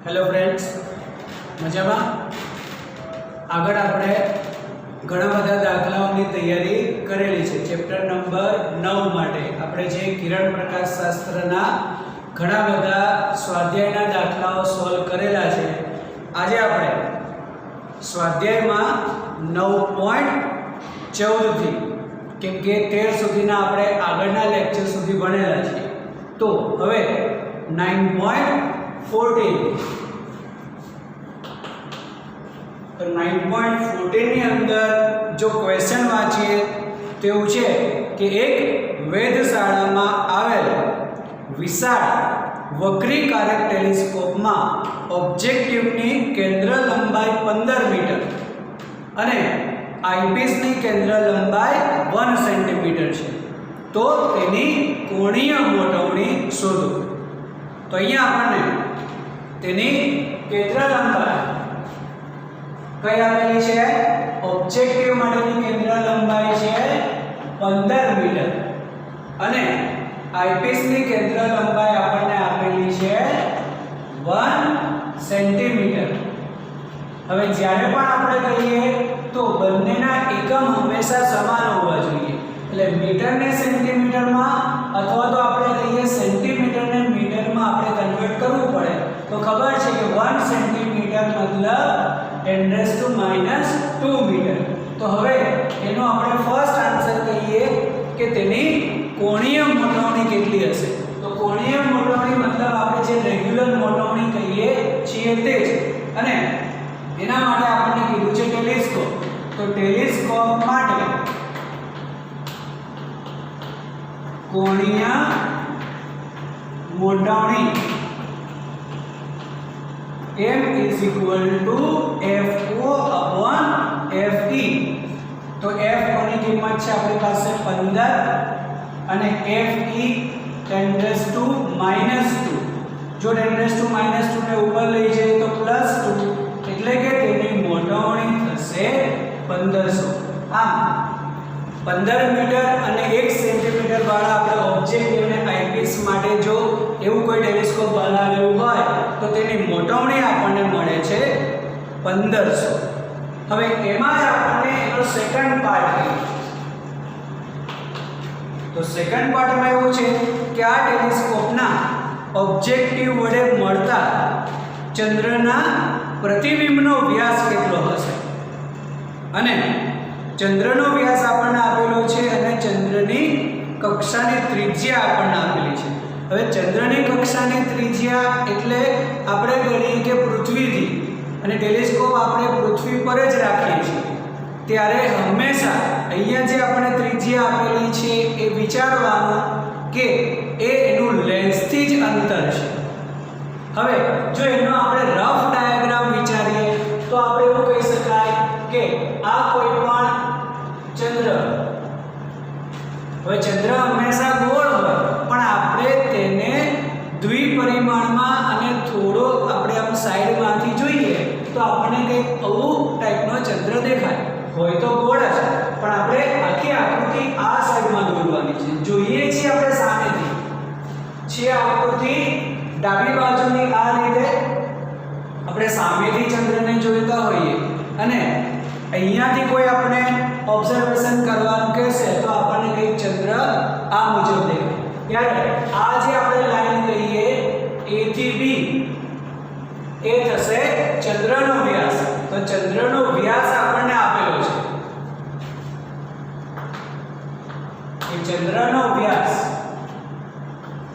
Hello friends, મજામાં? આગળ આપણે ઘણા બધા દાખલાઓની તૈયારી કરેલી છે. ચેપ્ટર નંબર 9 માટે આપણે જે કિરણ પ્રકાશ શાસ્ત્રના ઘણા બધા સ્વાધ્યાયના દાખલાઓ સોલ્વ કરેલા છે. આજે આપણે સ્વાધ્યાયમાં 9.14 થી કેમ કે 13 સુધીના આપણે આગળના લેક્ચર સુધી ભણેલા છીએ. તો હવે 9.14 તો 9.14 ની અંદર જો ક્વેશ્ચન વાંચીએ તેવું છે કે એક વેધશાળામાં આવેલ વિશાળ વક્રીકારક ટેલિસ્કોપમાં ઓબ્જેક્ટિવની કેન્દ્ર લંબાઈ 15 મીટર અને આઈપીસની કેન્દ્ર લંબાઈ 1 સેન્ટીમીટર છે. તો તેની કોણીય ગોઠવણી શોધો. તો અહીંયા આપણને તેની કેન્દ્ર લંબાઈ કઈ આપેલી છે? ઓબ્જેક્ટિવ માટેની કેન્દ્ર લંબાઈ છે 15 મીટર અને આઈપીસની કેન્દ્ર લંબાઈ આપણને આપેલી છે 1 સેન્ટીમીટર. હવે જ્યારે પણ આપણે કહીએ તો બંનેના એકમ હંમેશા સમાન હોવા જોઈએ. એટલે મીટરને સેન્ટીમીટરમાં અથવા તો આપણે કહીએ સેન્ટીમીટરને મીટરમાં આપણે કન્વર્ટ કરવું પડે તો ખબર છે કે 1 સેન્ટીમીટર મતલબ 10⁻² મીટર. તો હવે એનો આપણે ફર્સ્ટ આન્સર કહીએ કે તેની કોણીય ગોઠવણી કેટલી હશે. તો કોણીય ગોઠવણી મતલબ આપણે જે રેગ્યુલર ગોઠવણી કહીએ છીએ તે જ. અને એના માટે આપણને કીધું છે ટેલિસ્કોપ. તો ટેલિસ્કોપ માટે કોણીય ગોઠવણી m = FO/FE. તો f કોની કિંમત છે આપણી પાસે 15 અને fe 10⁻². જો 10⁻² ને ઉપર લઈ જઈએ તો +2 એટલે કે તેની ગોઠવણી થશે 1500. આમ 15 મીટર અને 1 સેન્ટીમીટર વાળા આપણે ઓબ્જેક્ટિવને આઈપીસ માટે જો એવું કોઈ ટેલિસ્કોપ બનાવેલું હોય તો તેની ગોઠવણી આપણને મળે છે 1500. હવે એમાં જ આપણને એનો સેકન્ડ પાર્ટ જોઈએ. તો સેકન્ડ પાર્ટમાં એવું છે કે આ ટેલિસ્કોપના ઓબ્જેક્ટિવ વડે મળતા ચંદ્રના પ્રતિબિંબનો વ્યાસ કેટલો હશે. અને ચંદ્રનો વ્યાસ આપણને આપેલો છે અને ચંદ્રની કક્ષાની ત્રિજ્યા આપણને આપેલી છે. હવે ચંદ્રની કક્ષાની ત્રિજ્યા એટલે આપણે ગણીએ કે પૃથ્વીથી, અને ટેલિસ્કોપ આપણે પૃથ્વી પર જ રાખીએ છીએ ત્યારે હંમેશા અહીંયા જે આપણે ત્રિજ્યા આપેલી છે એ વિચારવાનું કે એ એનું લેન્સથી જ અંતર છે. હવે જો એનો આપણે રફ ડાયાગ્રામ વિચારીએ તો આપણે એવું કહી શકાય કે આ કોઈ પણ ચંદ્ર, હવે ચંદ્ર હંમેશા ગોળ હોય પણ આપણે તેને દ્વિપરિમાણમાં અને થોડો આપણે આમ સાઈડમાંથી જોઈએ તો આપણને કંઈક આવું ટાઈપનો ચંદ્ર દેખાય. હોય તો ગોળ જ પણ આપણે આખી આકૃતિ આ સાઈડમાં દોરવાની છે. જોઈએ છીએ આપણે સામેથી છે આકૃતિ ડાબી બાજુની આ રીતે આપણે સામેથી ચંદ્રને જોઈતા હોઈએ અને અહીંયાથી કોઈ આપણે ઓબ્ઝર્વેશન કરવાનું કહેશે તો આપણને કંઈક ચંદ્ર આ મુજબ દેખાય. ત્યારે આ જે આપણે લાઈન કહીએ A થી B એ થશે ચંદ્રનો વ્યાસ. તો ચંદ્રનો વ્યાસ આપણને આપેલો છે. એ ચંદ્રનો વ્યાસ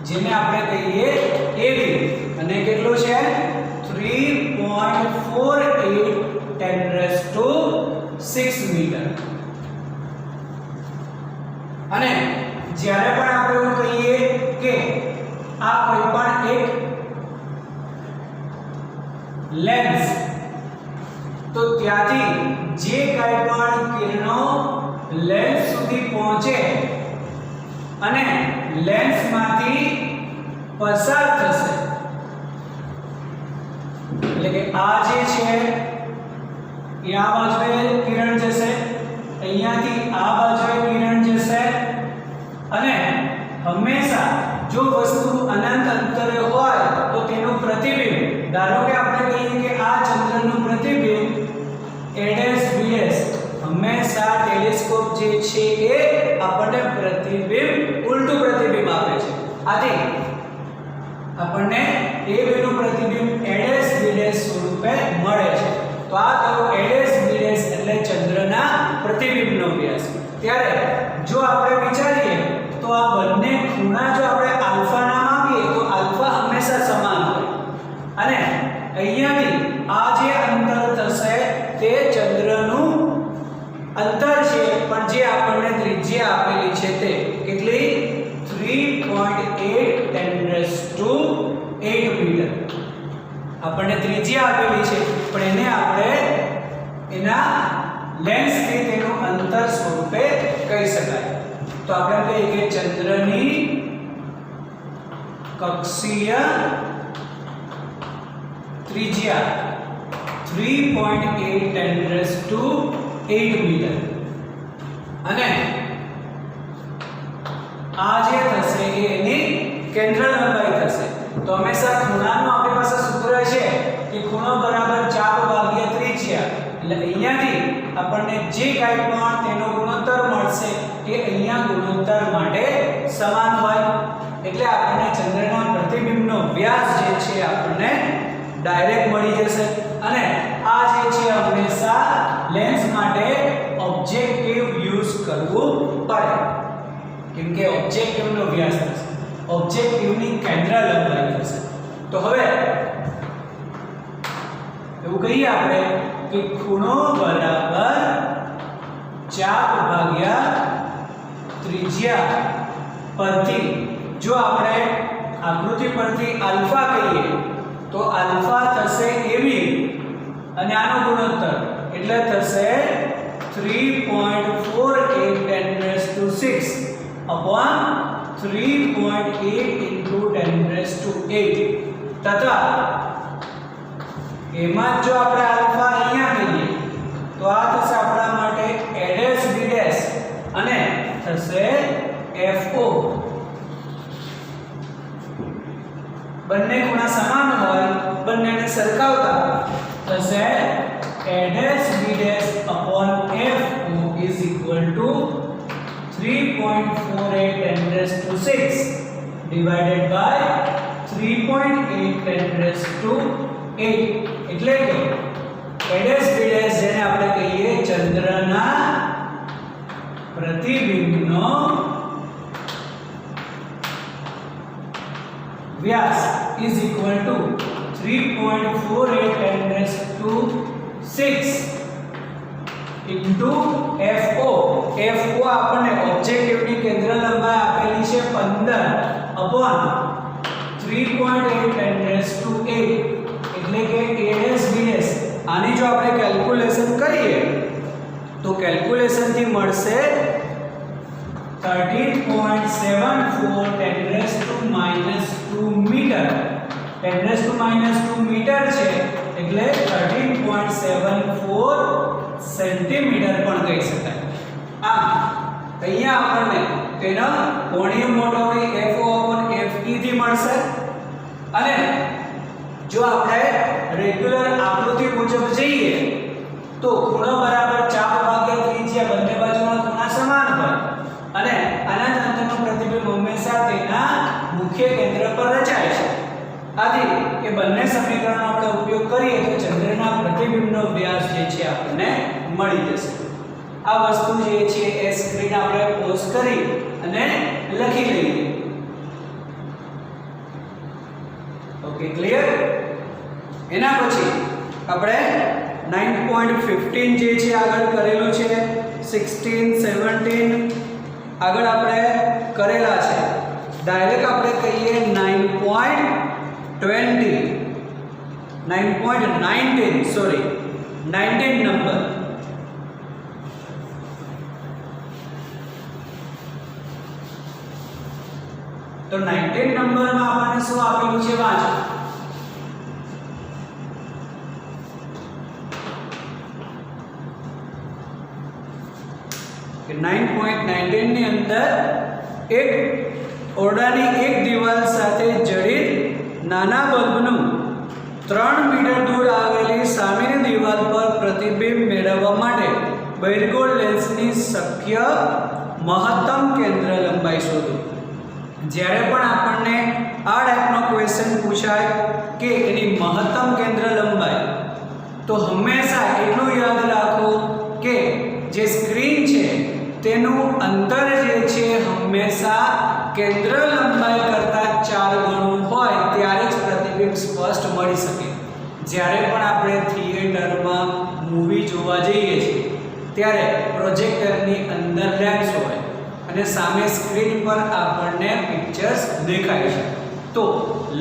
જેને આપણે કહીએ AB અને કેટલો છે 3.48 10⁻6 મીટર. અને જ્યારે પણ આપણે એવું કહીએ કે આ કોઈ પણ એક લેન્સ, તો ત્યાંથી જે કાંઈ પણ કિરણો લેન્સ સુધી પહોંચે અને લેન્સમાંથી પસાર થશે એટલે કે આ જે છે એ આ બાજુએ કિરણ જશે, અહીંયાથી આ બાજુએ કિરણ જશે અને હંમેશા જો વસ્તુ અનંત અંતરે હોય તો તેનું પ્રતિબિંબ ધારો કે આપણે કહીએ કે આ ચંદ્રનું પ્રતિબિંબ a ડેશ b ડેશ હંમેશા ટેલિસ્કોપ જે છે એ આપણને પ્રતિબિંબ ઉલટું પ્રતિબિંબ આપે છે. આથી આપણને a b નું પ્રતિબિંબ a ડેશ b ડેશ સ્વરૂપે મળે છે. તો આ થયો a ડેશ b ડેશ એટલે ચંદ્રના પ્રતિબિંબનો વ્યાસ. ત્યારે જો આપણે વિચારીએ તો આ બંને ખૂણા જો આપણે આલ્ફા નામ આપીએ તો આલ્ફા હંમેશા સમાન હોય અને અહીંયાથી આ જે અંતર થશે તે ચંદ્રનું અંતર છે પણ જે આપણને ત્રિજ્યા આપેલી છે તે કેટલી 3.8 મીટર આપણને ત્રિજ્યા આપેલી છે પણ એને આપણે એના લેન્સથી તેનું અંતર સ્વરૂપે કહી શકાય. તો આપણે કહીએ કે ચંદ્રની કક્ષીય ત્રિજ્યા 3.8 મીટર અને આ જે થશે એ એની કેન્દ્ર લંબાઈ થશે. તો હંમેશા ખૂણાનું આપણી પાસે સૂત્ર છે કે ખૂણો બરાબર ચાપ ભાગ્યા ત્રિજ્યા. એટલે અહીંયાથી આપણને જે કાંઈ પણ તેનો ગુણોત્તર મળશે એ અહીંયા ગુણોત્તર માટે સમાન હોય એટલે આપણને ચંદ્રના પ્રતિબિંબનો વ્યાસ જે છે આપણને ડાયરેક્ટ મળી જશે. અને આ જે છે હંમેશા લેન્સ માટે ઓબ્જેક્ટિવ યુઝ કરવું પડે કેમ કે ઓબ્જેક્ટિવનો વ્યાસ થશે, ઓબ્જેક્ટિવની કેન્દ્ર લંબાઈ થશે. તો હવે એવું કહીએ આપણે કે ખૂણો બરાબર ચાપ ભાગ્યા ત્રિજ્યા પરથી જો આપણે આકૃતિ પરથી આલ્ફા કહીએ તો આલ્ફા થશે એવી અને આનો ગુણોત્તર એટલે થશે 3.48 upon 3.8 into 10⁸ તથા એમાં જો આપણે આલ્ફા અહીંયા કહીએ તો આ થશે આપણા માટે a ડેશ b ડેશ અને થશે fo. બંને ખૂણા સમાન હોય બંનેને સરખાવતા થશે a dash b dash upon fo is equal to 3.48 divided by 3.8 એટલે કે a ડેશ b ડેશ જેને આપણે કહીએ ચંદ્રના પ્રતિબિંબનો व्यास is equal to 3.48 into FO. FO આપણને ઓબ્જેક્ટિવની કેન્દ્ર લંબાઈ આપેલી છે 15 upon 3.8 એટલે કે a ડેશ b ડેશ. આની જો આપણે કેલ્ક્યુલેશન કરીએ તો કેલ્ક્યુલેશન થી મળશે 13.74 10⁻² મીટર. 10⁻² મીટર છે એટલે 13.74 સેન્ટીમીટર પણ કહી શકાય. આમ અહીંયા આપણને તેનો કોણીય મોટોરી FO/FE થી મળશે અને જો આપણે રેગ્યુલર આકૃતિ મુજબ જઈએ તો ખૂણો બરાબર ચાપ ભાગ્યા ત્રિજ્યા બંને બાજુના ખૂણા સમાન હોય અને અનંત અંતરનું પ્રતિબિંબ હંમેશા તેના મુખ્ય કેન્દ્ર પર રચાય છે. આથી એ બંને સમીકરણનો આપણે ઉપયોગ કરીએ તો ચંદ્રના પ્રતિબિંબનો વ્યાસ જે છે આપણને મળી જશે. આ વસ્તુ જે છે એ સ્ક્રીન આપણે પોઝ કરી અને લખી લઈએ. Okay, clear? એના પછી આપણે 9.15 જે છે આગળ કરેલું છે, 16 17 આગળ આપણે કરેલા છે. ડાયરેક્ટ આપણે કહીએ 19 નંબર. તો 19 નંબરમાં આપણને શું આપેલું છે વાંચો. કે 9.19 ની અંદર એક ઓરડાની એક દિવાલ સાથે જડિત નાના બલ્બનું 3 મીટર દૂર આવેલી સામેની દિવાલ પર પ્રતિબિંબ મેળવવા માટે બહિર્ગોળ લેન્સની શક્ય મહત્તમ કેન્દ્ર લંબાઈ શોધો. જ્યારે પણ આપણને આ ટાઈપનો ક્વેશ્ચન પૂછાય કે એની મહત્તમ કેન્દ્ર લંબાઈ, તો હંમેશા એટલું યાદ રાખો કે જે સ્ક્રીન છે તેનું અંતર જે છે હંમેશા કેન્દ્ર લંબાઈ કરતાં 4 ગણું હોય ત્યારે જ પ્રતિબિંબ સ્પષ્ટ મળી શકે. જ્યારે પણ આપણે થિયેટરમાં મૂવી જોવા જઈએ છીએ ત્યારે પ્રોજેક્ટરની અંદર લેન્સ હોય અને સામે સ્ક્રીન પર આપણને પિક્ચર્સ દેખાય છે. તો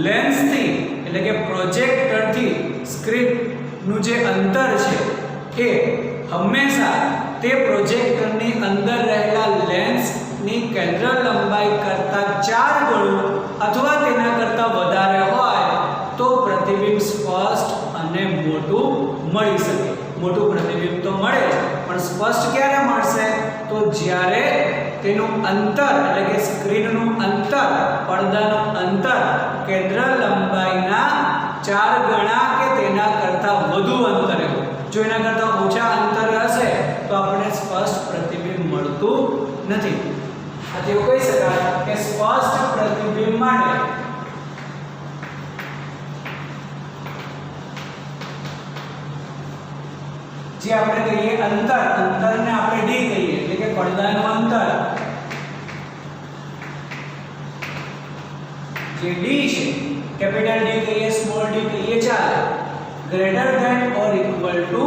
લેન્સથી એટલે કે પ્રોજેક્ટરથી સ્ક્રીનનું જે અંતર છે એ હંમેશા તે પ્રોજેક્ટરની અંદર રહેલા લેન્સની કેન્દ્ર લંબાઈ કરતાં 4 ગણું અથવા તેના કરતાં વધારે હોય તો પ્રતિબિંબ સ્પષ્ટ અને મોટું મળી શકે. મોટું પ્રતિબિંબ તો મળે જ, પણ સ્પષ્ટ ક્યારે મળશે? તો જ્યારે તેનું અંતર એટલે કે સ્ક્રીનનું અંતર, પડદાનું અંતર કેન્દ્ર લંબાઈના 4 ગણા કે તેના કરતાં વધુ અંતરે હોય. જો એના કરતાં ઓછા અંતરે હશે તો આપણને સ્પષ્ટ પ્રતિબિંબ મળતું નથી. આ તેવું કહી શકાય કે સ્પષ્ટ પ્રતિબિંબ માટે જે આપણે કહીએ અંતરને આપણે ડી કહીએ એટલે કે પડદાનું અંતર જે ડી છે, કેપિટલ ડી કહીએ, સ્મોલ ડી કહીએ, ચાલે, greater than or equal to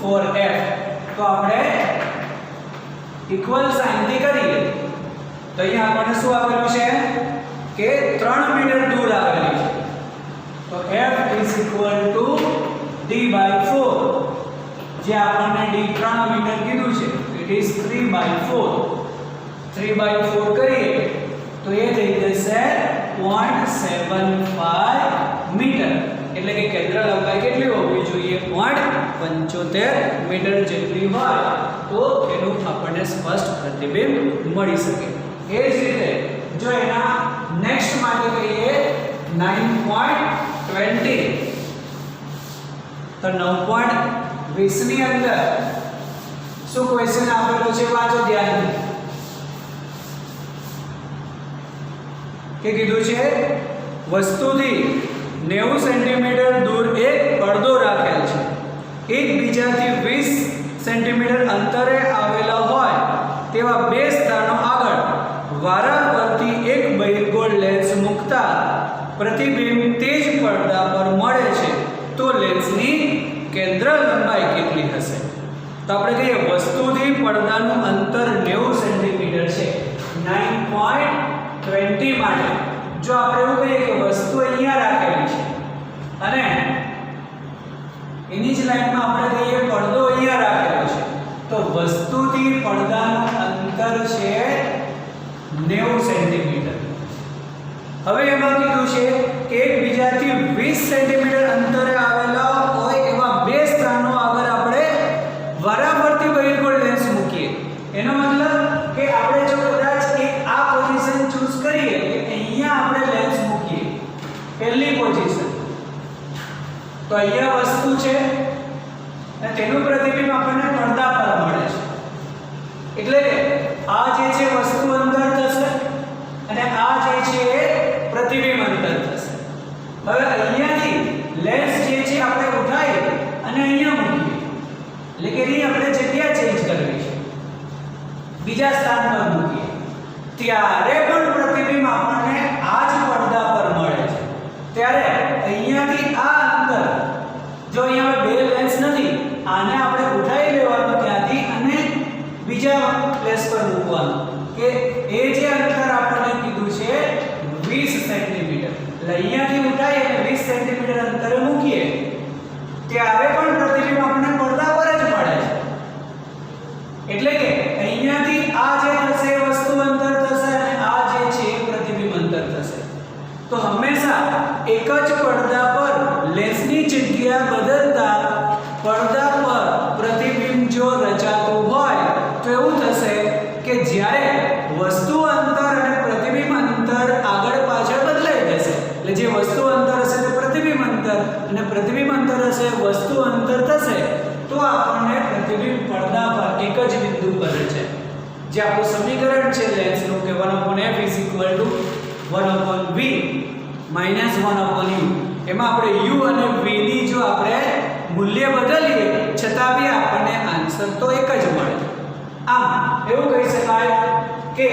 4f. તો આપણે ઇક્વલ સાઇનથી કરીએ તો અહીંયા આપણને શું આપેલું છે કે 3 મીટર દૂર આવેલી છે. તો f is equal to d/4. જે આપણને d 3 મીટર કીધું છે ઇટ ઇઝ 3/4. 3/4 કરીએ તો એ થઈ જશે 0.75 મીટર. એટલે કે કેન્દ્ર લંબાઈ કેટલી હોવી જોઈએ? 0.75 મીટર જેટલી હોય તો એનું આપણને સ્પષ્ટ પ્રતિબિંબ મળી શકે. એ જ રીતે જો એના નેક્સ્ટ માટે કહીએ 9.20 તો 9.20 ની અંદર શું ક્વેશ્ચન આપેલો છે? વાંચો ધ્યાનથી. કે કીધું છે વસ્તુથી 90 સેન્ટીમીટર દૂર એક પડદો રાખેલ છે. એકબીજાથી 20 સેન્ટીમીટર અંતરે આવેલા હોય તેવા બે સ્થાનો આગળ વારાફરતી એક બહિર્ગોળ લેન્સ મૂકતા પ્રતિબિંબ તે જ પડદા પર મળે છે તો લેન્સની કેન્દ્ર લંબાઈ કેટલી હશે? તો આપણે કહીએ વસ્તુથી પડદાનું અંતર 90 સેન્ટીમીટર છે. 9.20 માટે જો આપણે એવું કહીએ કે વસ્તુ અહીંયા રાખેલી છે અને એની જ લાઈનમાં આપણે કહીએ પડદો અહીંયા રાખેલો છે તો વસ્તુથી પડદાનું અંતર છે 90 સેન્ટીમીટર. હવે એમાં કીધું છે કે એકબીજાથી 20 સેન્ટીમીટર અંતરે આવેલા હોય એવા બે સ્થાનો આગળ આપણે વારાફરતી બહિર્ગોળ લેન્સ મૂકીએ. એનો મતલબ કે આપણે જો કદાચ એક આ પોઝિશન ચૂઝ કરીએ કે અહીંયા આપણે લેન્સ મૂકીએ પહેલી પોઝિશન, તો અહીંયા વસ્તુ છે અને તેનું પ્રતિબિંબ આપણને પડદા પર મળે છે. એટલે કે આ જે છે વસ્તુ અંદર થશે અને આ જે છે એ પ્રતિબિંબ અંદર થશે. હવે અહીંયાથી લેન્સ જે છે આપણે ઉઠાઈ અને અહીંયા મૂકીએ એટલે કે એની આપણે જગ્યા ચેન્જ કરવી છે, બીજા સ્થાન પર મૂકીએ ત્યારે પણ પ્રતિબિંબ આપણને આ જ પડદા પર મળે છે. ત્યારે અહીંયાથી આ અંતર જો અહીંયા બે લેન્સ નથી, આને આપણે ઉઠાઈ લેવાનું ત્યાંથી અને બીજા પ્લેસ પર મૂકવાનું કે એ જે અંતર આપણને કીધું છે 20 સેન્ટીમીટર. એટલે અહીંયાથી ઉઠાઈ અને 20 સેન્ટીમીટર અંતરે મૂકીએ ત્યારે પણ પ્રતિબિંબ આપણને પડદા પર જ મળે છે. એટલે કે અહીંયાથી આ જે થશે વસ્તુ અંતર થશે અને આ જે છે પ્રતિબિંબ અંતર થશે. તો હંમેશા એક જ પડદા પર લેન્સની જગ્યા બદલતા પડદા પર પ્રતિબિંબ જો રચાતું હોય તો એવું થશે કે જ્યારે વસ્તુ અંતર અને પ્રતિબિંબ અંતર આગળ પાછળ બદલાઈ જશે. એટલે જે વસ્તુ અંતર હશે તે પ્રતિબિંબ અંતર અને અંતર હશે, વસ્તુ અંતર થશે, તો આપણને પ્રતિબિંબ પડદા પર એક જ બિંદુ પર છે. જે આપણું સમીકરણ છે લેન્સનું કે 1/f = 1/v - 1/u. એમાં આપણે u અને v ની જો આપણે મૂલ્ય બદલીએ છતાં બી આપણને આન્સર તો એક જ મળે. આમ એવું કહી શકાય કે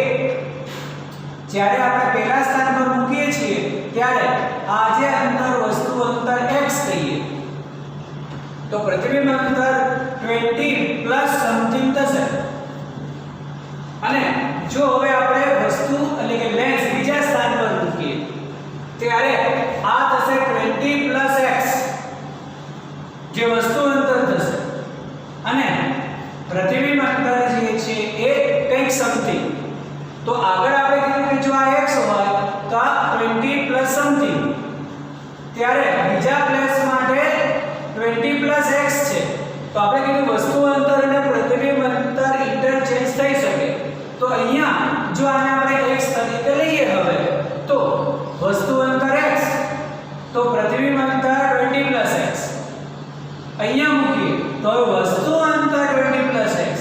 જ્યારે આપણે પહેલા સ્થાન પર મૂકીએ છીએ ત્યારે આ જે અંતર વસ્તુ અંતર x કહીએ તો પ્રતિબિંબ અંતર 20 પ્લસ સમથિંગ થશે. અને જો હવે આપણે વસ્તુ એટલે કે લેન્સ બીજા સ્થાન પર મૂકીએ ત્યારે આ થશે 20 પ્લસ x જે વસ્તુ અંતર થશે અને પ્રતિબિંબ અંતર જે છે એ કંઈક સમથિંગ. તો આગળ આપણે કીધું કે જો આ x હોય તો આ 20 પ્લસ સમથિંગ, ત્યારે બીજા પ્લેસ માટે 20 પ્લસ x છે. તો આપણે કીધું વસ્તુ અંતર અને પ્રતિબિંબ અંતર ઇન્ટરચેન્જ થઈ શકે. તો અહીંયા જો આને આપણે x તરીકે લઈએ હવે તો વસ્તુ અંતર x તો પ્રતિબિંબ અંતર 20 પ્લસ x. અહીંયા મૂકીએ તો વસ્તુ અંતર 20 પ્લસ x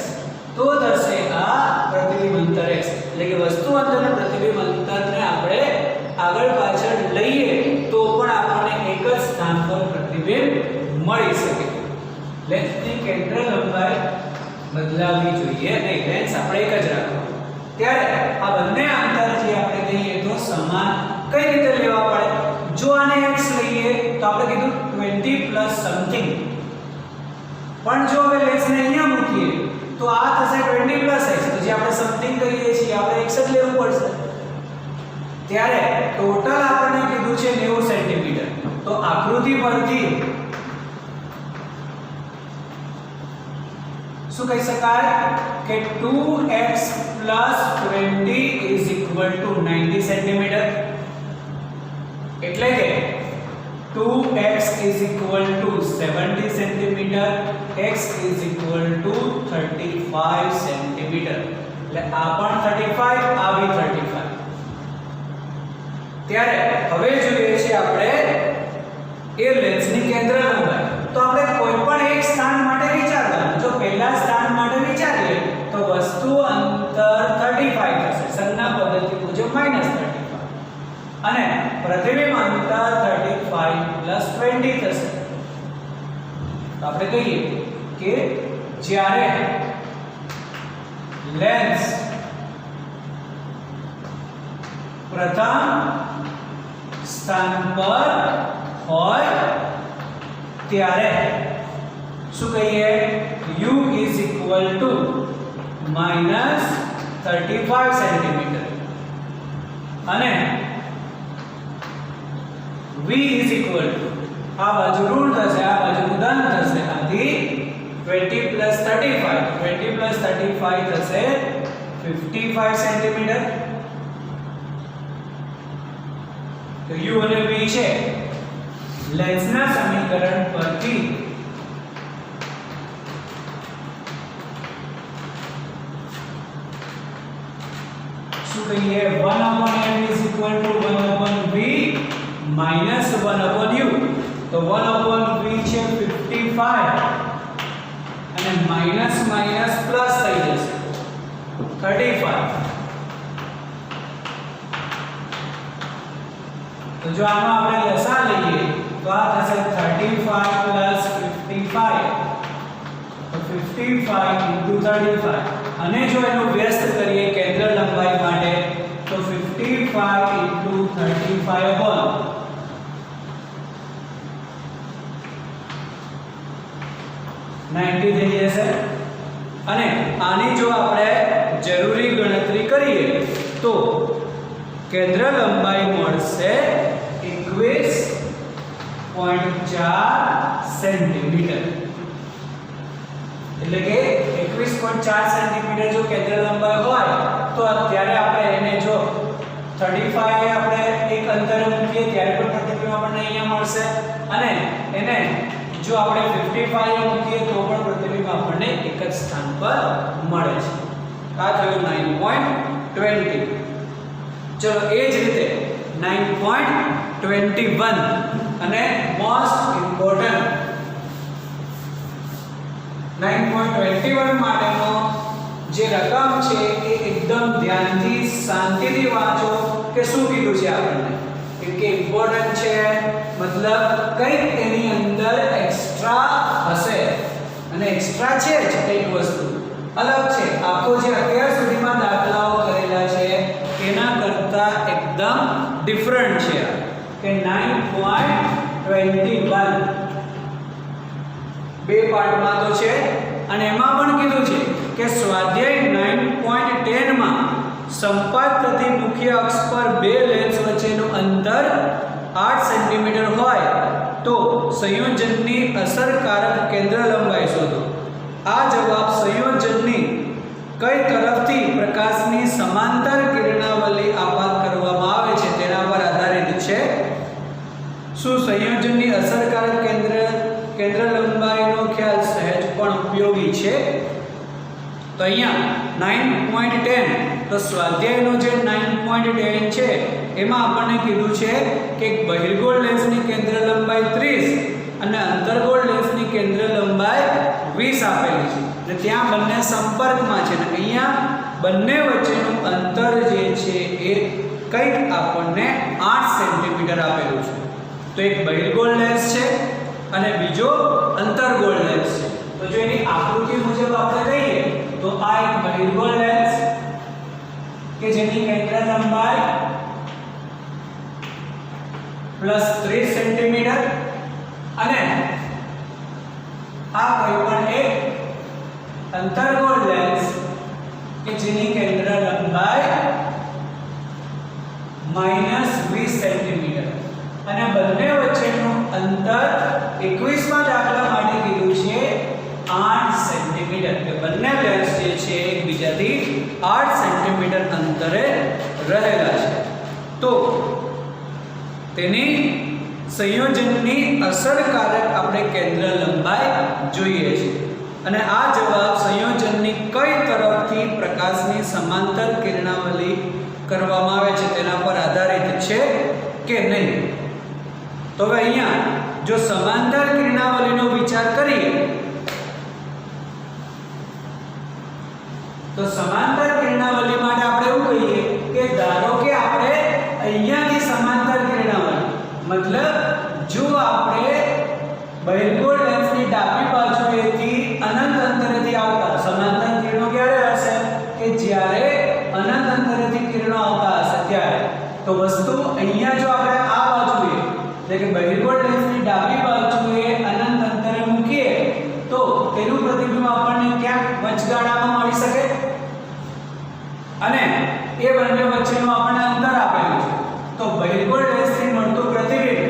તો થશે આ પ્રતિબિંબ અંતર x. એટલે કે વસ્તુ અંતર અને પ્રતિબિંબ અંતરને આપણે આગળ પાછળ લઈએ તો પણ આપણને એક જ સ્થાન પર પ્રતિબિંબ મળી શકે. લેન્સની કેન્દ્ર લંબાઈ બદલાવી જોઈએ નહીં, લેન્સ આપણે એક જ રાખવાનું. ત્યારે આ બંને અંતર જે આપણે લઈએ તો સમાન કઈ રીતે લેવા પડે? જો આને x લઈએ તો આપણે કીધું 20 પ્લસ સમથિંગ, પણ જો હવે લેન્સને અહીંયા મૂકીએ તો આ થશે 20 પ્લસ x. તો જે આપણે સમથિંગ કહીએ છીએ આપણે x જ લેવું પડશે. ત્યારે ટોટલ આપણને કીધું છે 90 સેન્ટીમીટર. તો આકૃતિ પરથી શું કહી શકાય કે 2x + 20 = 90 સેન્ટીમીટર. એટલે કે 2x = 70 સેન્ટીમીટર, x = 35 સેન્ટીમીટર. એટલે આ પણ 35, આ બી 35. ત્યારે હવે જોઈએ છે આપણે એ લેન્સની કેન્દ્ર લંબાઈ. તો આપણે કોઈ પણ એક સ્થાન માટે વિચારવાનું. જો પહેલા સ્થાન માટે વિચારીએ તો વસ્તુ અંતર 35 થશે, સંજ્ઞા પદ્ધતિ મુજબ -35, અને પ્રતિબિંબ અંતર 35 + 20 થશે. તો આપણે કહીએ કે જ્યારે લેન્સ પ્રથમ સ્થાન પર હોય ત્યારે શું કહીએ? u = -35 સેન્ટીમીટર અને v આ બાજુ ઋણ થશે, આ બાજુ ધન થશે. આથી 20 + 35 થશે 55 સેન્ટીમીટર. તો u અને v છે લેન્સના સમીકરણ પરથી શું કહીએ? 1/m = 1/v - 1/u. તો 1/v છે 55 અને માઈનસ માઈનસ પ્લસ થઈ જશે 35. તો જો આનો આપણે લસા લઈએ તો આ થશે 35 + 55. તો 55 * 35. અને જો એનો વ્યસ્ત કરીએ કેન્દ્ર લંબાઈ માટે તો 55 * 35 હોલ 90 થઈ જશે. અને આની જો આપણે જરૂરી ગણતરી કરીએ તો કેન્દ્ર લંબાઈ મળશે 21.4 સેન્ટીમીટર. એટલે કે 21.4 સેન્ટીમીટર જો કેન્દ્ર લંબાઈ હોય તો અત્યારે આપણે એને જો 35 આપણે એક અંતરે મૂકીએ ત્યારે પણ પ્રતિબિંબ આપણને અહીંયા મળશે, અને એને જો આપણે 55 મૂકીએ તો પણ પ્રતિબિંબ આપણને એક જ સ્થાન પર મળે છે. આ થયું 9.20. ચલો એ જ રીતે 9.21 અને મોસ્ટ ઇમ્પોર્ટન્ટ પ્રતિબિંબ માટેનો જે રકમ છે એ એકદમ ધ્યાનથી શાંતિથી વાંચો કે શું કીધું છે આપણને કે ઇમ્પોર્ટન્ટ છે, મતલબ કંઈક એની અંદર એક્સ્ટ્રા હશે અને એક્સ્ટ્રા છે જ કંઈક વસ્તુ અલગ છે. આખો જે અત્યાર સુધીમાં દાખલાઓ કરેલા છે એના કરતા એકદમ ડિફરન્ટ છે કે 9.21 બે પાર્ટમાં તો છે અને એમાં પણ કીધું છે કે સ્વાધ્યાય 9.10 માં સંપાત પ્રતિ મુખ્ય અક્ષ પર બે લેન્સ વચ્ચેનું અંતર 8 સેન્ટીમીટર હોય તો સંયોજનની અસરકારક કેન્દ્ર લંબાઈ શોધો. આ જવાબ સંયોજનની કઈ તરફથી પ્રકાશની સમાંતર કિરણાવલી આપાત કરવામાં આવે છે તેના પર આધારિત છે. શું સંયોજનની અસરકારક કેન્દ્ર લંબાઈનો ખ્યાલ સહેજ પણ ઉપયોગી છે? તો અહીંયા 9.10 તો સ્વાધ્યાયનો જે 9.10 છે એમાં આપણને કીધું છે કે બહિર્ગોળ લેન્સની કેન્દ્ર લંબાઈ 30 અને અંતર્ગોળ લેન્સની કેન્દ્ર લંબાઈ 20 આપેલી છે અને ત્યાં બંને સંપર્કમાં છે અને અહીંયા બંને વચ્ચેનું અંતર જે છે એ કંઈક આપણને 8 સેન્ટીમીટર આપેલું છે. તો એક બહિર્ગોળ લેન્સ છે અને બીજો અંતર્ગોળ લેન્સ છે. તો જો એની આકૃતિ મુજબ આપણે કહીએ તો આ એક બહિર્ગોળ લેન્સ કે જેની કેન્દ્ર લંબાઈ +30 સેન્ટીમીટર અને આ કોઈપણ એક અંતર્ગોળ લેન્સ કે જેની કેન્દ્ર લંબાઈ -20 સેન્ટીમીટર અને બંને વચ્ચેનું અંતર 21મા દાખલા માટે કીધું છે 8 સેન્ટીમીટર કે બંને લેન્સ જે છે એકબીજાથી 8 સેન્ટીમીટર અંતરે રહેલા છે. તો તેની સંયોજનની અસરકારક આપણે કેન્દ્ર લંબાઈ જોઈએ છે અને આ જવાબ સંયોજનની કઈ તરફથી પ્રકાશની સમાંતર કિરણાવલી કરવામાં આવે છે તેના પર આધારિત છે કે નહીં. તો હવે અહીંયા જો સમાંતર કિરણાવલીનો વિચાર કરીએ તો સમાંતર કિરણાવલી માટે આપણે એવું કહીએ કે ધારો કે આપણે અહીંયાથી સમાંતર કિરણાવલી મતલબ જો આપણે બહિર્ગોળ લેન્સની ડાબી બાજુએથી અનંત અંતરેથી આવતા સમાંતર કિરણો ક્યારે હશે કે જ્યારે અનંત અંતરેથી કિરણો આવતા હશે ત્યારે તો વસ્તુ અહીંયા જો આપણે આ બાજુએ એટલે કે બહિર્ગોળ લેન્સની ડાબી બાજુએ અનંત અંતરે મૂકીએ તો તેનું પ્રતિબિંબ આપણને ક્યાંક વચગાળામાં મળી શકે અને એ બંને વચ્ચેનું આપણને અંતર આપેલું છે. તો બહિર્ગોળ લેન્સથી મળતું પ્રતિબિંબ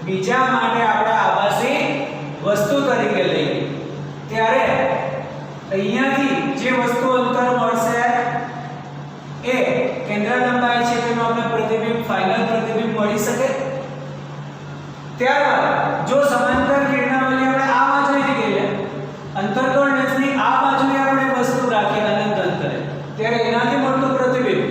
બીજા માટે આપણે આભાસી વસ્તુ તરીકે લઈએ ત્યારે અહીંયાથી જે વસ્તુ અંતર મળશે એ કેન્દ્ર લંબાઈ છે તેનું આપણે પ્રતિબિંબ ફાઇનલ પ્રતિબિંબ મળી શકે. ત્યારબાદ જો સમાંતર કિરણાવલી આપણે આ બાજુએથી કહીએ અંતર્ગોળ લેન્સની આ બાજુએ આપણે વસ્તુ રાખીએ અનંત અંતરે ત્યારે એનાથી મળતું પ્રતિબિંબ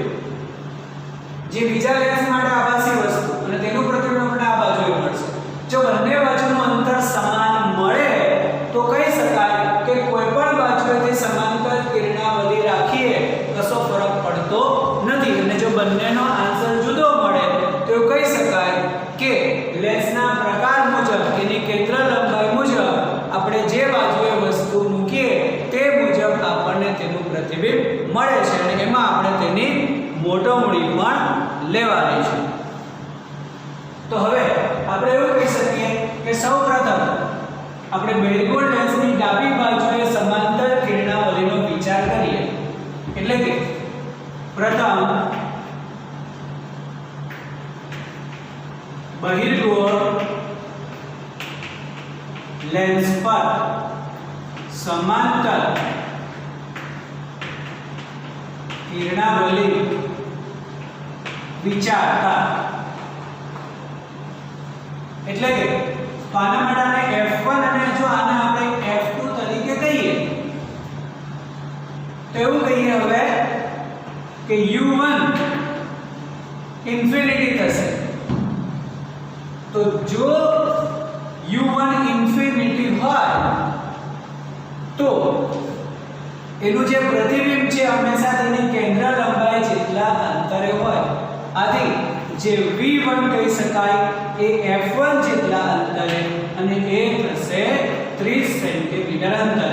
જે બીજા લેન્સ માટે આભાસી વસ્તુ અને તેનું પ્રતિબિંબ આપણે આ બાજુએ મળશે. જો બંને બાજુનું અંતર સમાન મળે તો કહી શકાય કે કોઈ પણ બાજુએથી સમાંતર કિરણાવલી રાખીએ કશો ફરક પડતો નથી અને જો બંનેનો આન્સર જુદો મળે તો કહી શકાય કે લેન્સના પ્રકાર મુજબ એની કેન્દ્ર લંબાઈ મુજબ આપણે જે બાજુએ વસ્તુ મૂકીએ તે મુજબ આપણને તેનું પ્રતિબિંબ મળે છે અને એમાં આપણે તેની મોટવણી પણ લેવાની છે. તો હવે આપણે એવું કહી શકીએ કે સૌપ્રથમ આપણે બહિર્ગોળ લેન્સની ડાબી બાજુએ સમાંતર કિરણાવલીનો વિચાર કરીએ એટલે કે પ્રથમ બહિર્ગોળ લેન્સ પર સમાંતર કિરણાવલી વિચારતા એટલે કે આના માટે આને F1 અને જો આને આપણે F2 તરીકે કહીએ તો એવું કહીએ હવે કે U1 ઇન્ફિનિટી થશે. તો જો U1 ઇન્ફિનિટી હોય તો તેનું જે પ્રતિબિંબ છે હંમેશા તેની કેન્દ્ર લંબાઈ જેટલા અંતરે હોય. આથી જે v1 કહી શકાય એ f1 જેટલા અંતરે અને એ થશે 30 સેન્ટીમીટર અંતરે.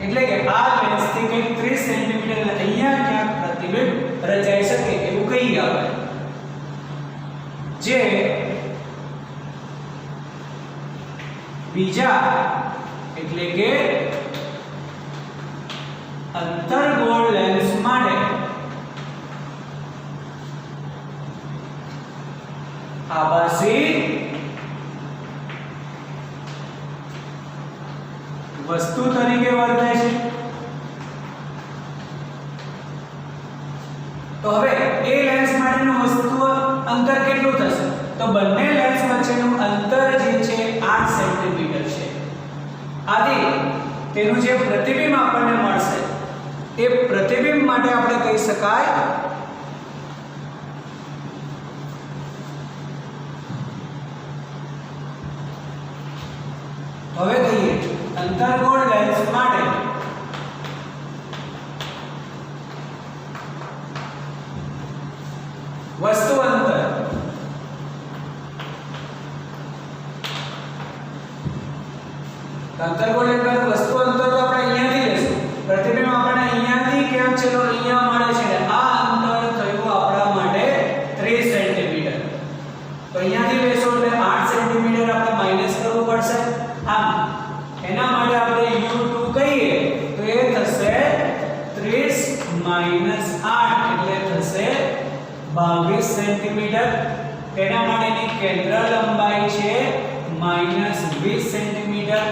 એટલે કે આ લેન્સથી કંઈક 30 સેન્ટીમીટર અહીંયા ક્યાંક પ્રતિબિંબ રચાઈ શકે એવું કહી આવે. જે બીજા એટલે કે અંતર્ગોળ લેન્સ માટે આભાસી વસ્તુ તરીકે વર્તે છે. તો હવે એ લેન્સ માટેનું વસ્તુ અંતર કેટલું થશે? તો બંને લેન્સ વચ્ચેનું અંતર જે છે 8 સેન્ટીમીટર છે. આથી તેનું જે પ્રતિબિંબ આપણને મળશે એ પ્રતિબિંબ માટે આપણે કહી શકાય હવે કહીએ અંતર્ગોળ લેન્સ માટે વસ્તુ અંતર અંતર્ગોળ એટલે વસ્તુ અંતર તો આપણે અહીંયાથી લેશું. પ્રતિબિંબ આપણે અહીંયાથી ક્યાં ચલો અહીંયા મળે છે. આ અંતર થયું આપણા માટે 30 સેન્ટીમીટર. તો અહીંયાથી લેશો એટલે 8 સેન્ટીમીટર આપણે માઈનસ કરવું પડશે. આમ એના માટે આપણે u2 કહીએ તો એ થશે 30 - 8 એટલે થશે 22 સેન્ટીમીટર. તેના માટેની કેન્દ્ર લંબાઈ છે -20 સેન્ટીમીટર.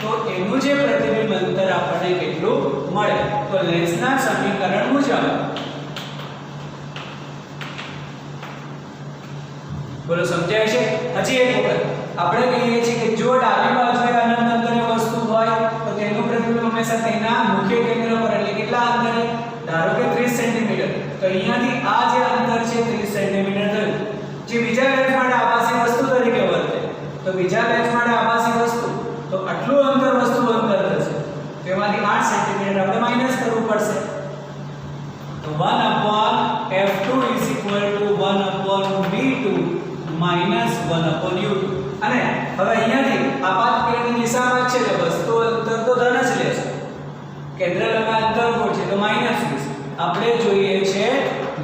તો એનું જે પ્રતિબિંબ અંતર આપણને કેટલું મળે? તો લેન્સના સમીકરણ મુજબ બોલો સમજાય છે? હજી એક વખત આપણે કહીએ છીએ કે જો ડાબી બાજુએ અનંત અંતરે વસ્તુ હોય તો તેનું પ્રતિબિંબ હંમેશા તેના મુખ્ય કેન્દ્ર પર એટલે કેટલા અંતરે? ધારો કે 30 સેન્ટીમીટર. તો અહીંયાથી આ જે અંતર છે 30 સેન્ટીમીટર થયું. જે બીજા લેન્સ માટે આભાસી વસ્તુ તરીકે વર્તે તો બીજા લેન્સ માટે આભાસી વસ્તુ તો આટલું અંતર વસ્તુ અંતર થશે. તેમાંથી 8 સેન્ટીમીટર આપણે માઈનસ કરવું પડશે. તો 1/f2 = 1/v2 - 1/u2. અને હવે અહીંયાથી આપાત કિરણની દિશામાં છે એટલે વસ્તુ અંતર તો ધન જ લેશે. કેન્દ્ર લંબાઈ અંતર્ગોળ છે તો -20. આપણે જોઈએ છે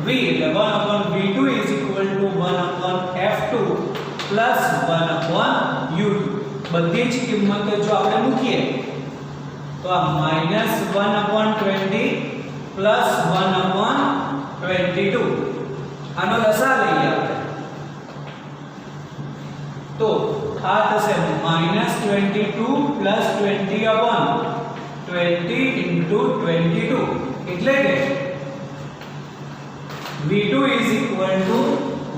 v એટલે 1/v2 = 1/f2 + 1/u2. બધી જ કિંમતો જો આપણે મૂકીએ તો આ -1/20 + 1/22. આનો લસા લઈએ આપણે તો આ થશે -22 + 20/20 × 22 એટલે કે v2 =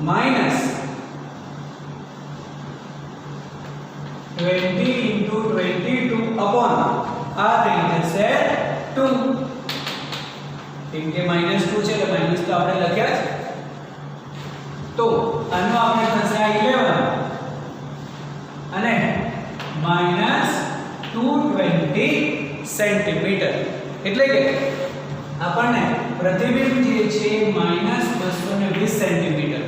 -20 × 22 upon આ થઈ જશે 2. કેમ કે -2 છે એટલે માઈનસ તો આપણે લખ્યા છે. તો આનો આપણે થશે 11 અને -220 સેન્ટીમીટર. એટલે કે આપણને પ્રતિબિંબ જે છે -220 સેન્ટીમીટર.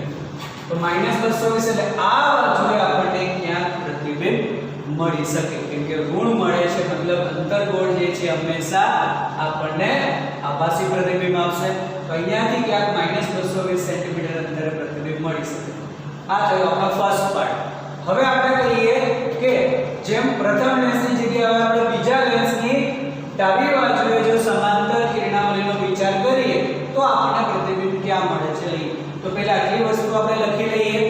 તો -220 એટલે આ બાજુએ આપણને ક્યાંક પ્રતિબિંબ મળી શકે. કેમ કે ઋણ મળે છે મતલબ અંતર્ગોળ જે છે હંમેશા આપણને આભાસી પ્રતિબિંબ આપશે. તો અહીંયાથી ક્યાંક -220 સેન્ટીમીટર અંતરે પ્રતિબિંબ મળી શકે. આ થયો આપણો ફર્સ્ટ પાર્ટ. હવે આપણે કહીએ કે જેમ પ્રથમ લેન્સની જગ્યાએ આપણે બીજા લેન્સની ડાબી બાજુએ જો સમાંતર કિરણાવલીનો વિચાર કરીએ તો આપણને પ્રતિબિંબ ક્યાં મળે છે લઈએ. તો પહેલા આટલી વસ્તુ આપણે લખી લઈએ.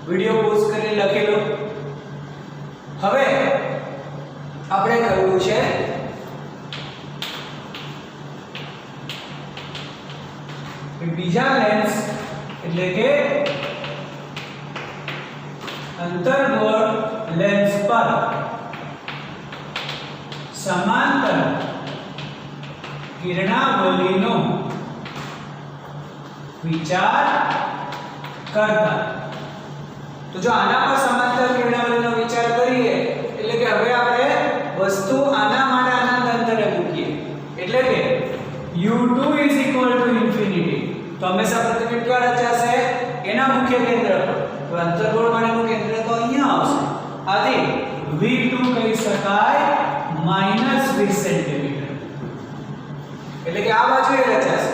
વિડિયો પોઝ કરીને લખી લો. હવે આપણે કરવું છે કે બીજા લેન્સ એટલે કે અંતર્ગોળ લેન્સ પર સમાંતર કિરણાવલીનો વિચાર કરતા. તો જો આના પર સમાંતર કિરણાવલીનો વિચાર કરીએ એટલે કે હવે આપણે વસ્તુ આના માટે અનંત અંતરે મૂકીએ એટલે તો હંમેશા પ્રતિબિંબ ક્યાં રચાશે? એના મુખ્ય કેન્દ્ર પર. તો અંતર્ગોળ માટેનું કેન્દ્ર તો અહીંયા આવશે. આથી V2 કહી શકાય -20 સેન્ટીમીટર. એટલે કે આ બાજુ એ રચાશે.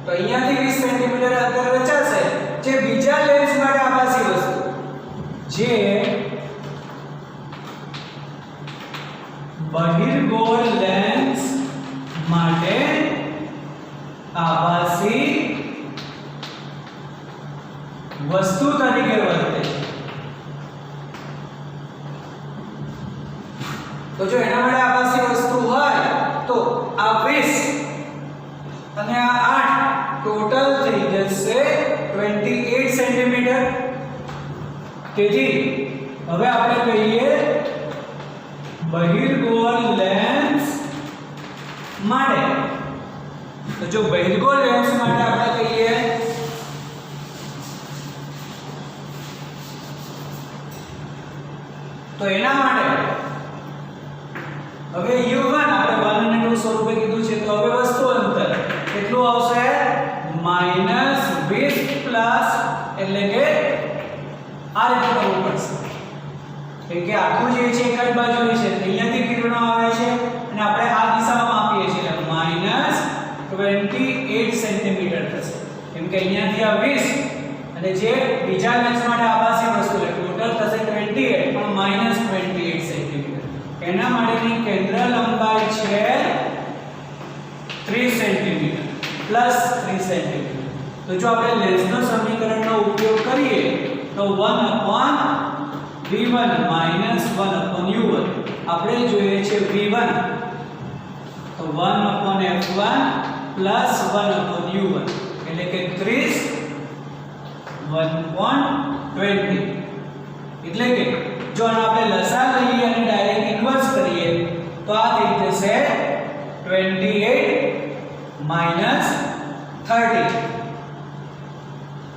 તો અહીંયાથી 20 સેન્ટીમીટર અંતર રચાશે જે બીજા લેન્સ માટે આભાસી વસ્તુ જે બહિર્ગોળ લેન્સ માટે આભાસી વસ્તુ તરીકે વર્તે છે. તો જો એના માટે આભાસી વસ્તુ હોય તો આ 20 અને આ 8 ટોટલ થઈ જશે 28 સેન્ટીમીટર. તેથી હવે આપણે કહીએ બહિર્ગોળ લેન્સ માટે. તો જો બહિર્ગોળ લેન્સ માટે આપણે કહીએ તો એના માટે હવે u1 આપણે 1 અને 2 સ્વરૂપે કીધું છે. તો હવે વસ્તુ અંતર કેટલું આવશે? -20 પ્લસ એટલે કે આ રીતે કરવું પડશે. કેમ કે આખું જે છે એક જ બાજુની છે. અહીંયાથી કિરણો આવે છે અને આપણે આ દિશામાં માપીએ છીએ એટલે -28 સેન્ટીમીટર થશે. કેમ કે અહીંયાથી આ 20 અને જે બીજા લેન્સ માટે આભાસી વસ્તુ એટલે ટોટલ થશે 28 પણ -28 સેન્ટીમીટર. એના માટેની કેન્દ્ર લંબાઈ છે 30 સેન્ટીમીટર પ્લસ 30 સેન્ટીમીટર. તો જો આપણે લેન્સના સમીકરણનો ઉપયોગ કરીએ તો 1/v1 -1/u1 આપણે જોઈએ છે v1 તો 1/f1 1/u1 એટલે કે 30 1/20. એટલે કે જો આપણે લસા લઈએ અને ડાયરેક્ટ ઇન્વર્સ કરીએ તો આ થઈ જશે 28 -30.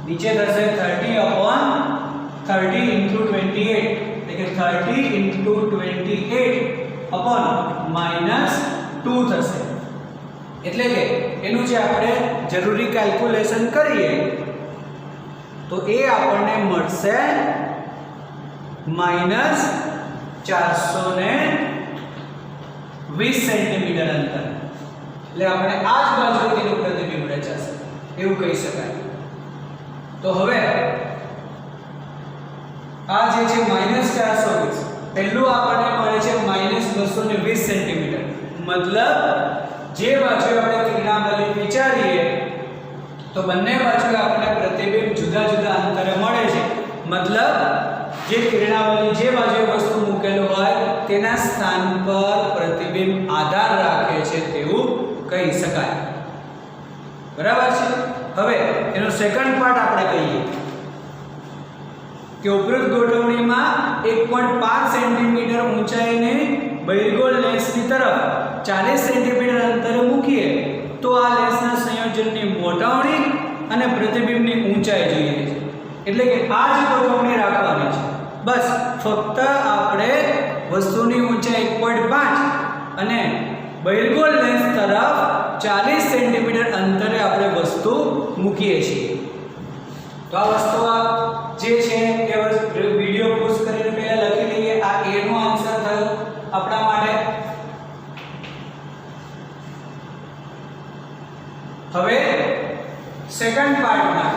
નીચે થશે 30/30 into 28 એટલે કે 30 into 28 upon -2 થશે. એટલે કે એનું જે આપણે જરૂરી કેલ્ક્યુલેશન કરીએ તો એ આપણને મળશે -420 સેન્ટીમીટર અંતર. એટલે આપણે આ જ બાજુએ તેનું પ્રતિબિંબ રચાશે એવું કહી શકાય. તો હવે આ જે છે -420 પહેલું આપણને મળે છે -220 સેન્ટીમીટર. મતલબ જે બાજુ આપણે કિરણાવલી વિચારીએ તો બંને બાજુ આપણને પ્રતિબિંબ જુદા જુદા અંતરે મળે છે. મતલબ જે કિરણાવલી જે બાજુએ વસ્તુ મૂકેલું હોય તેના સ્થાન પર પ્રતિબિંબ આધાર રાખે છે તેવું કહી શકાય. બરાબર છે. હવે એનો સેકન્ડ પાર્ટ આપણે કહીએ કે ઉપરોક્ત ગોઠવણીમાં 1.5 સેન્ટીમીટર ઊંચાઈને બહિર્ગોળ લેન્સની તરફ 40 સેન્ટીમીટર અંતરે મૂકીએ તો આ લેન્સના સંયોજનની મોટાવણી અને પ્રતિબિંબની ઊંચાઈ જોઈએ છે. એટલે કે આ જ ગોઠવણી રાખવાની છે. બસ ફક્ત આપણે વસ્તુની ઊંચાઈ 1.5 અને બહિર્ગોળ લેન્સ તરફ 40 સેન્ટીમીટર અંતરે આપણે વસ્તુ મૂકીએ છીએ. તો આ વસ્તુ જે છે એ વિડિયો પોઝ કરીને પહેલા લખી લઈએ. આ a નો આન્સર થયો આપણા માટે. હવે સેકન્ડ પાર્ટમાં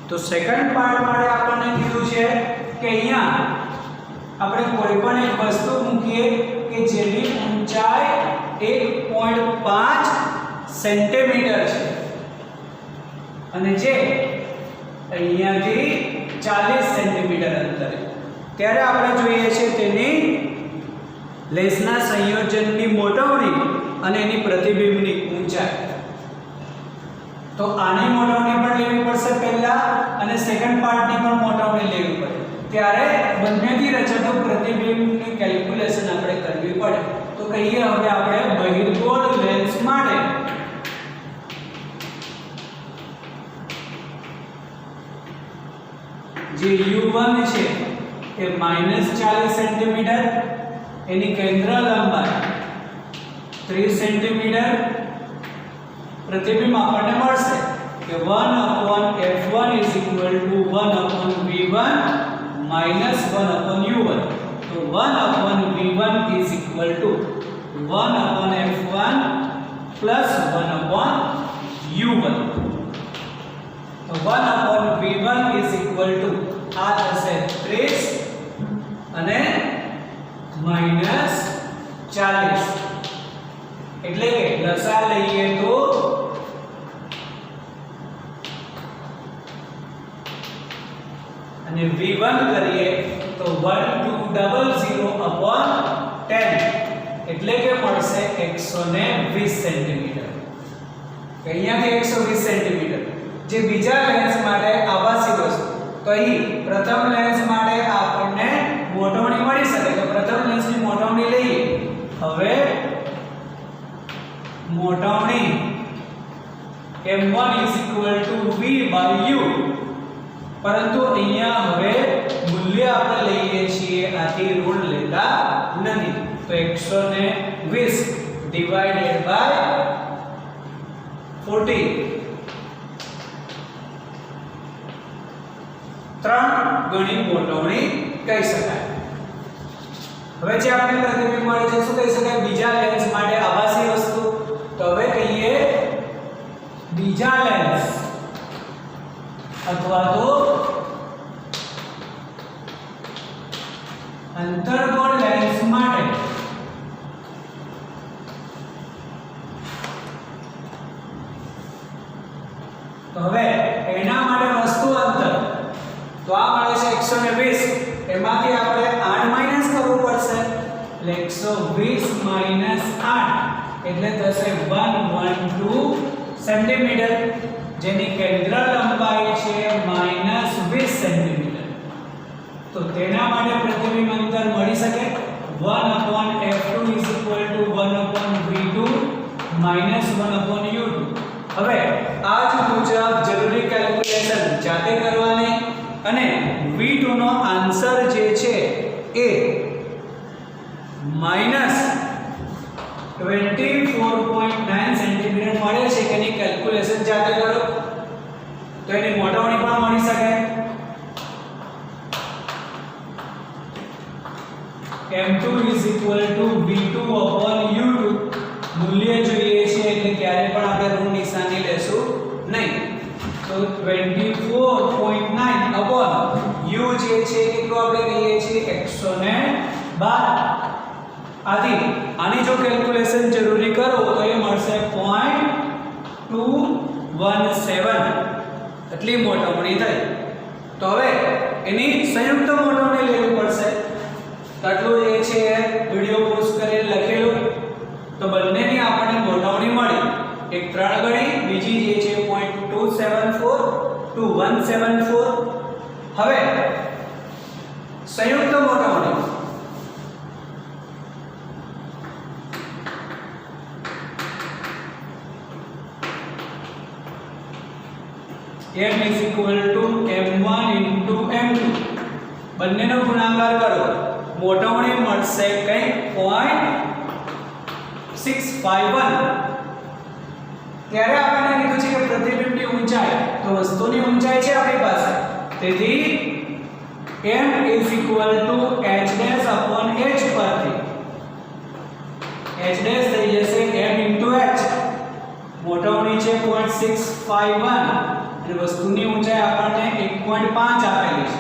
તો સેકન્ડ પાર્ટ માટે આપણને કીધું છે કે અહીંયા આપણે કોઈ પણ એક વસ્તુ મૂકીએ કે જેની ઊંચાઈ 1.5 સેન્ટીમીટર છે અને જે અહીંયાથી 40 સેન્ટીમીટર અંતરે. ત્યારે આપણે જોઈએ છે તેની લેન્સના સંયોજનની મોટવણી અને એની પ્રતિબિંબની ઊંચાઈ. તો આની મોટવણી પણ લેવી પડશે પહેલા અને સેકન્ડ પાર્ટની પણ મોટવણી લેવી પડે. ત્યારે બંનેથી રચાતું પ્રતિબિંબની કેલ્ક્યુલેશન આપણે કરવી પડે. તો કહીએ હવે આપણે બહિર્ગોળ લેન્સ માટે જે u1 છે એ -40 સેન્ટીમીટર, એની કેન્દ્ર લંબાઈ 30 સેન્ટીમીટર, પ્રતિબિંબ આપણને મળશે કે 1/f1 = 1/v1 -1/u1. તો 1/v1 = 1/f1 1/u1. તો 1/v1 = આ થશે 30 અને -40. એટલે કે લસા લઈએ તો અને v1 કરીએ તો 1200/10 એટલે કે મળશે 120 સેન્ટીમીટર. અહીંયાથી 120 સેન્ટીમીટર. જે બીજા લેન્સ માટે આભાસી વસ્તુ, તો અહીં પ્રથમ લેન્સ માટે આપણને મોટવણી મળી શકે. તો પ્રથમ લેન્સની મોટવણી લઈએ. હવે મોટવણી m1 = v/u, પરંતુ અહીંયા હવે મૂલ્ય આપણે લઈએ છીએ આથી ઋણ લેતા નથી. તો 120 ડિવાઇડેડ બાય 40, 3 ગણી મોટવણી કહી શકાય. હવે જે આપણે પ્રતિબિંબ મળે છે શું કહી શકાય? બીજા લેન્સ માટે આભાસી વસ્તુ. તો હવે કહીએ બીજા લેન્સ અથવા તો અંતર્ગોળ લેન્સ માટે તો હવે એના માટે વસ્તુ અંતર તો આ મળે છે 120. એમાંથી આપણે 8 માઈનસ કરવું પડશે. એટલે 120 - 8 એટલે થશે 112 સેન્ટીમીટર, જેની કેન્દ્ર લંબાઈ છે -20 સેન્ટીમીટર. તો તેના માટે પ્રતિબિંબ અંતર મળી શકે 1/f2 = 1/v2 -1/u2. હવે આ જ મુજબ જરૂરી કેલ્ક્યુલેશન જાતે કરવાની અને v2 નો આન્સર જે છે એ -24.9 સેન્ટીમીટર મળે છે કે એની કેલ્ક્યુલેશન જાતે કરો. તો એની મોટવણી પણ મળી શકે. m2 = v2/u2 મૂલ્ય જોઈએ છે એટલે ક્યારે પણ આપણે ઋણ નિશાની લેશું નહીં. તો 24.9 u જે છે કેટલું આપણે કહીએ છીએ 112. આની જો કેલ્ક્યુલેશન જરૂરી કરો તો એ મળશે 0.217. એટલી મોટવણી થઈ. તો હવે એની સંયુક્ત મોટવણી લેવી પડશે. આટલું એ છે વિડિયો પોઝ કરીને લખેલું. તો બંનેની આપણને મોટવણી મળી. એક 3 ગણી, બીજી જે છે 0.274 હવે સંયુક્ત મોટવણી m = m1 * m2 બંનેનો ગુણાકાર કરો. મોટવણી મળશે કંઈક 0.651. ત્યારે આપણને કીધું છે કે પ્રતિબિંબની ઊંચાઈ, તો વસ્તુની ઊંચાઈ છે આપણી પાસે. તેથી m = h' પરથી h' થઈ જશે m * h. મોટવણી છે 0.651 અને વસ્તુની ઊંચાઈ આપણને 1.5 આપેલી છે.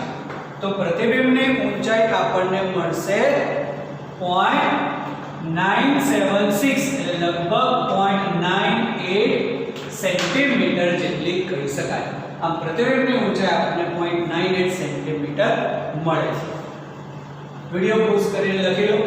તો પ્રતિબિંબની ઊંચાઈ આપણને મળશે 0.976 એટલે લગભગ 0.98 સેન્ટીમીટર જેટલી કહી શકાય. આમ પ્રતિબિંબની ઊંચાઈ આપણને 0.98 સેન્ટીમીટર મળે છે. વિડિયો પોઝ કરીને લખી લો.